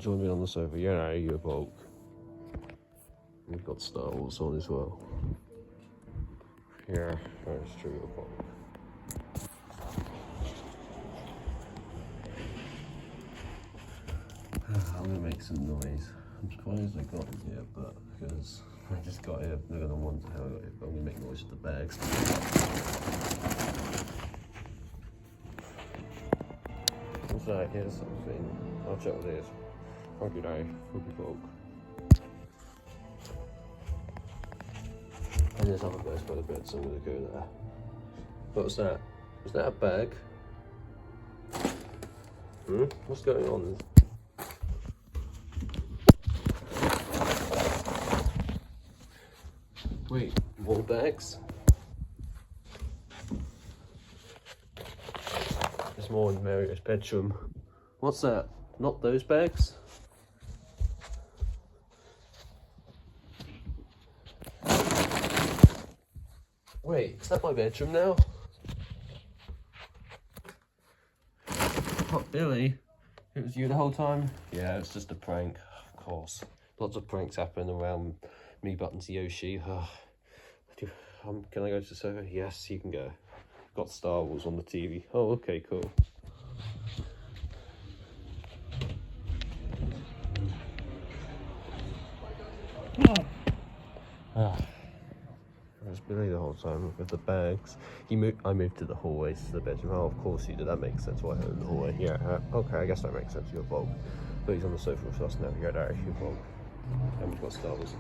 Join me on the sofa. Yeah, no, you're bulk. We've got Star Wars on as well. Yeah, that's true, you're bulk. I'm gonna make some noise. I'm surprised I got in here, but because I just got here, they're gonna wonder how I got here, but I'm gonna make noise with the bags. What's that? Here's something. I'll check what it is. Hope you know, hope you folk. And there's other bags by the bed, so I'm gonna go there. What's that? Is that a bag? What's going on? Wait, more bags? There's more in Mario's bedroom. What's that? Not those bags? Wait, is that my bedroom now? Oh, Billy? It was you the whole time? Yeah, it's just a prank, of course. Lots of pranks happen around me button to Yoshi. Can I go to the sofa? Yes, you can go. Got Star Wars on the TV. Oh, okay, cool. It was Billy the whole time with the bags. I moved to the hallway to the bedroom. Oh, of course you did. That makes sense. Why in the hallway? Yeah. Okay, I guess that makes sense. You're bulk. But he's on the sofa with us now. You're actually bulk. And we've got Star Wars.